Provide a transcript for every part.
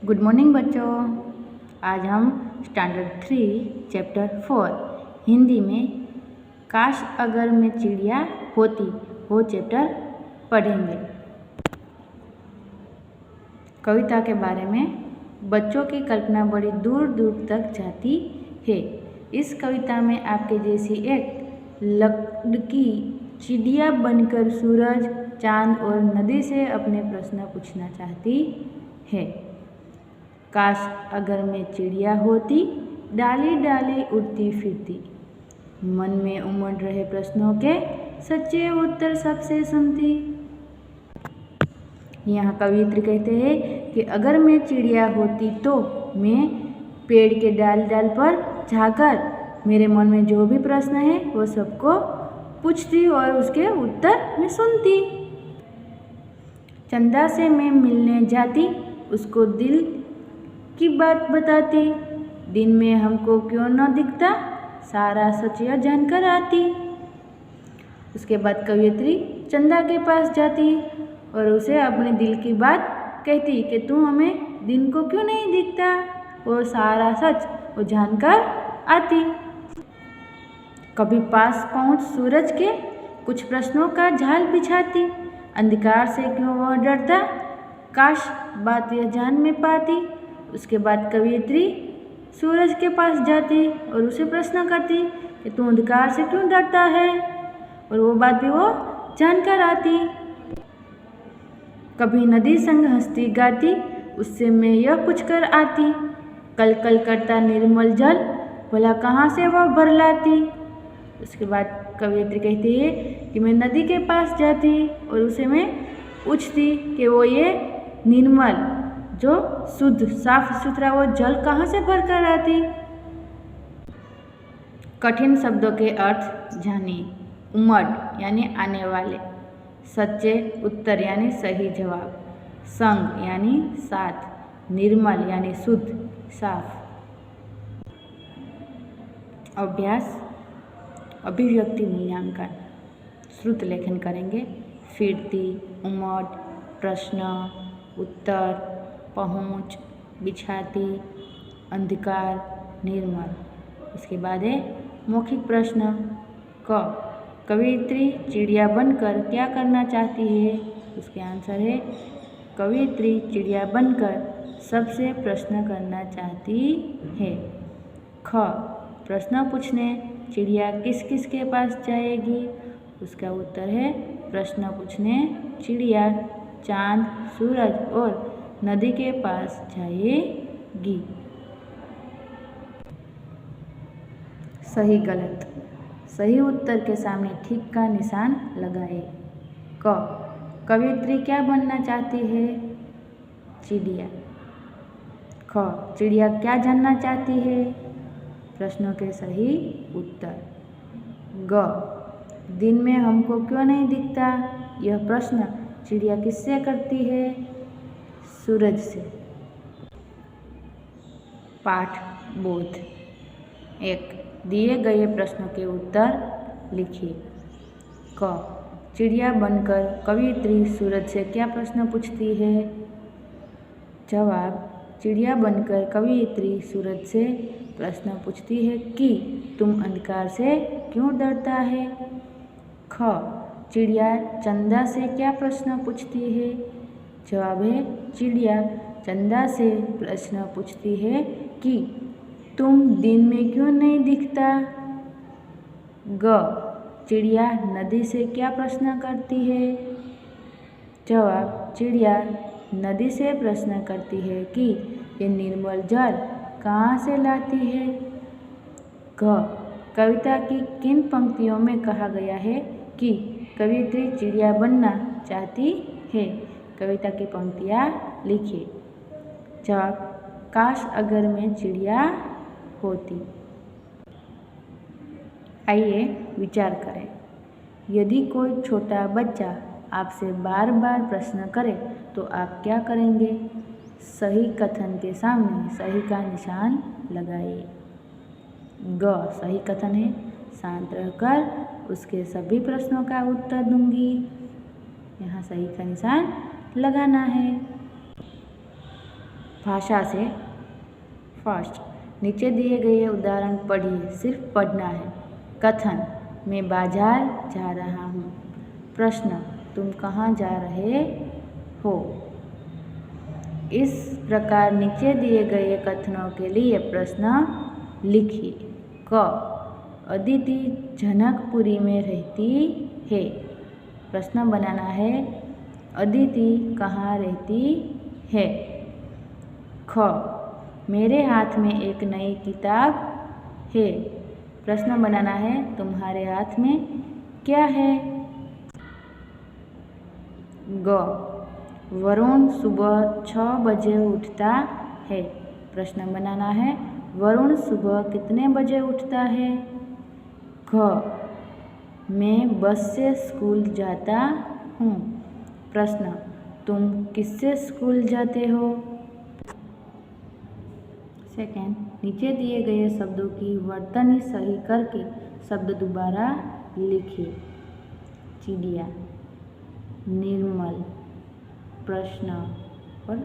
Good morning बच्चों। आज हम स्टैंडर्ड 3 चैप्टर 4 हिंदी में काश अगर मैं चिड़िया होती वो चैप्टर पढ़ेंगे। कविता के बारे में बच्चों की कल्पना बड़ी दूर दूर तक जाती है। इस कविता में आपके जैसी एक लड़की चिड़िया बनकर सूरज, चांद और नदी से अपने प्रश्न पूछना चाहती है। काश अगर मैं चिड़िया होती, डाली डाली उड़ती फिरती, मन में उमड़ रहे प्रश्नों के सच्चे उत्तर सबसे सुनती। यहाँ कवियत्री कहते हैं कि अगर मैं चिड़िया होती तो मैं पेड़ के डाल डाल पर जाकर मेरे मन में जो भी प्रश्न है वो सबको पूछती और उसके उत्तर मैं सुनती। चंदा से मैं मिलने जाती, उसको दिल की बात बताती, दिन में हमको क्यों न दिखता, सारा सच यह जानकर आती। उसके बाद कवियत्री चंदा के पास जाती और उसे अपने दिल की बात कहती कि तू हमें दिन को क्यों नहीं दिखता, वो सारा सच वो जानकर आती। कभी पास पहुँच सूरज के कुछ प्रश्नों का जाल बिछाती, अंधकार से क्यों वह डरता, काश बात यह जान में पाती। उसके बाद कवियत्री सूरज के पास जाती और उसे प्रश्न करती कि तू अंधकार से क्यों डरता है, और वो बात भी वो जानकर आती। कभी नदी संग हंसती गाती, उससे मैं यह पूछ कर आती, कल कल करता निर्मल जल, भला कहाँ से वह भर लाती। उसके बाद कवियत्री कहती है कि मैं नदी के पास जाती और उसे मैं पूछती कि वो ये निर्मल जो शुद्ध साफ सुथरा वो जल कहाँ से भर कर आती। कठिन शब्दों के अर्थ जानिए। उमड़ यानी आने वाले, सच्चे उत्तर यानी सही जवाब, संग यानी साथ, निर्मल यानी शुद्ध साफ। अभ्यास अभिव्यक्ति मूल्यांकन। श्रुत लेखन करेंगे। फिरती, उमड़, प्रश्न, उत्तर, पहुँच, बिछाती, अंधकार, निर्मल। इसके बाद है मौखिक प्रश्न। कवियत्री चिड़िया बनकर क्या करना चाहती है। उसके आंसर है कवियत्री चिड़िया बनकर सबसे प्रश्न करना चाहती है। प्रश्न पूछने चिड़िया किस किस के पास जाएगी। उसका उत्तर है प्रश्न पूछने चिड़िया चांद, सूरज और नदी के पास जाएगी। सही गलत। सही उत्तर के सामने ठीक का निशान लगाए। कवियत्री क्या बनना चाहती है। चिड़िया। चिड़िया क्या जानना चाहती है। प्रश्नों के सही उत्तर। दिन में हमको क्यों नहीं दिखता, यह प्रश्न चिड़िया किससे करती है। सूरज से। पाठ बोध। 1. दिए गए प्रश्नों के उत्तर लिखिए। चिड़िया बनकर कवियत्री सूरज से क्या प्रश्न पूछती है। जवाब। चिड़िया बनकर कवियत्री सूरज से प्रश्न पूछती है कि तुम अंधकार से क्यों डरता है। चिड़िया चंदा से क्या प्रश्न पूछती है। जवाब है चिड़िया चंदा से प्रश्न पूछती है कि तुम दिन में क्यों नहीं दिखता। चिड़िया नदी से क्या प्रश्न करती है। जवाब चिड़िया नदी से प्रश्न करती है कि ये निर्मल जल कहाँ से लाती है। कविता की किन पंक्तियों में कहा गया है कि कवियत्री चिड़िया बनना चाहती है। कविता की पंक्तियाँ लिखिए। जवाब। काश अगर मैं चिड़िया होती। आइए विचार करें। यदि कोई छोटा बच्चा आपसे बार बार प्रश्न करे तो आप क्या करेंगे। सही कथन के सामने सही का निशान लगाइए। सही कथन है शांत रहकर उसके सभी प्रश्नों का उत्तर दूंगी। यहाँ सही का निशान लगाना है। भाषा से। फर्स्ट, नीचे दिए गए उदाहरण पढ़िए, सिर्फ पढ़ना है। कथन, मैं बाजार जा रहा हूँ। प्रश्न, तुम कहाँ जा रहे हो? इस प्रकार नीचे दिए गए कथनों के लिए प्रश्न लिखिए। क, अदिति जनकपुरी में रहती है। प्रश्न बनाना है, अदिति कहाँ रहती है? ख, मेरे हाथ में एक नई किताब है। प्रश्न बनाना है, तुम्हारे हाथ में क्या है? ग, वरुण सुबह 6 बजे उठता है। प्रश्न बनाना है, वरुण सुबह कितने बजे उठता है? घ, मैं बस से स्कूल जाता हूँ। प्रश्न, तुम किससे स्कूल जाते हो? सेकेंड, नीचे दिए गए शब्दों की वर्तनी सही करके शब्द दोबारा लिखिए। चिड़िया, निर्मल, प्रश्न और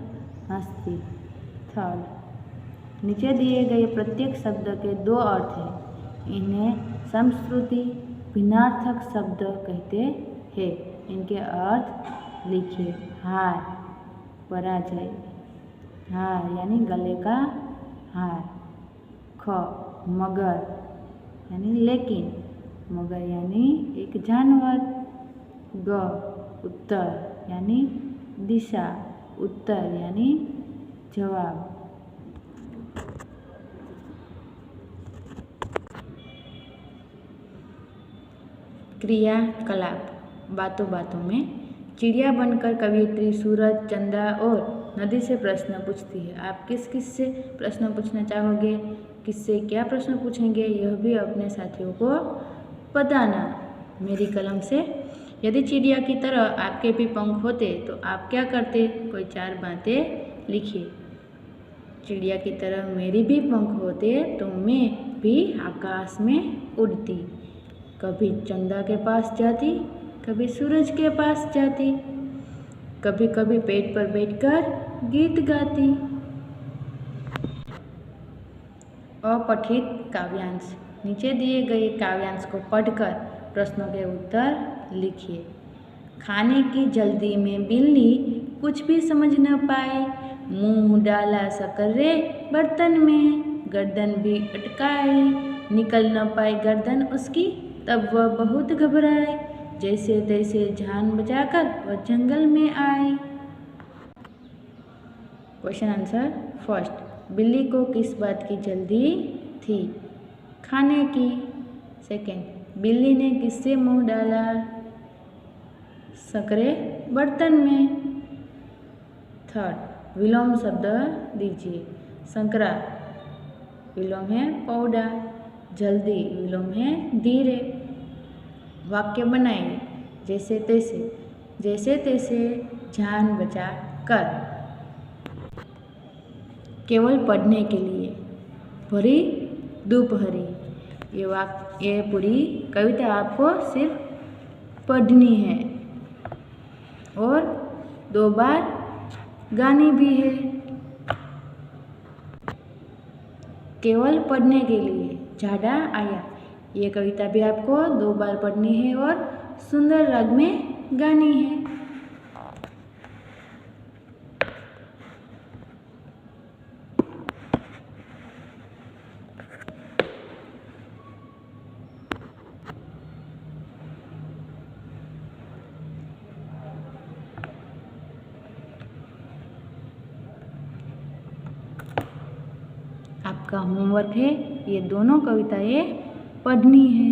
हस्ती। थर्ड, नीचे दिए गए प्रत्येक शब्द के 2 अर्थ हैं। इन्हें समश्रुति भिन्नार्थक शब्द कहते हैं। इनके अर्थ लिखिए। हार, पराजय। हार यानी गले का हार। ख, मगर यानी लेकिन, मगर यानी एक जानवर। ग, उत्तर यानी दिशा, उत्तर यानी जवाब। क्रियाकलाप। बातों बातों में चिड़िया बनकर कवियत्री सूरज, चंदा और नदी से प्रश्न पूछती है। आप किस किस से प्रश्न पूछना चाहोगे, किससे क्या प्रश्न पूछेंगे, यह भी अपने साथियों को बताना मेरी कलम से। यदि चिड़िया की तरह आपके भी पंख होते तो आप क्या करते? कोई 4 बातें लिखिए। चिड़िया की तरह मेरी भी पंख होते तो मैं भी आकाश में उड़ती। कभी चंदा के पास जाती, कभी सूरज के पास जाती, कभी कभी पेड़ पर बैठकर गीत गाती। अपठित काव्यांश। नीचे दिए गए काव्यांश को पढ़कर प्रश्नों के उत्तर लिखिए। खाने की जल्दी में बिल्ली कुछ भी समझ न पाई, मुंह डाला शकर्रे बर्तन में, गर्दन भी अटकाई, निकल न पाई गर्दन उसकी, तब वह बहुत घबराई, जैसे तैसे जान बचाकर वह जंगल में आई। Question answer. फर्स्ट, बिल्ली को किस बात की जल्दी थी? खाने की। सेकेंड, बिल्ली ने किससे मुंह डाला? शकरे बर्तन में। थर्ड, विलोम शब्द दीजिए। संकरा विलोम है पौधा, जल्दी विलोम है धीरे। वाक्य बनाइए। जैसे तैसे, जैसे तैसे जान बचा कर। केवल पढ़ने के लिए। भरी दोपहरी। ये पूरी कविता आपको सिर्फ पढ़नी है और 2 बार गानी भी है। केवल पढ़ने के लिए। झाड़ा आया। ये कविता भी आपको 2 बार पढ़नी है और सुंदर राग में गानी है। आपका होमवर्क है ये दोनों कविताएं पढ़नी है।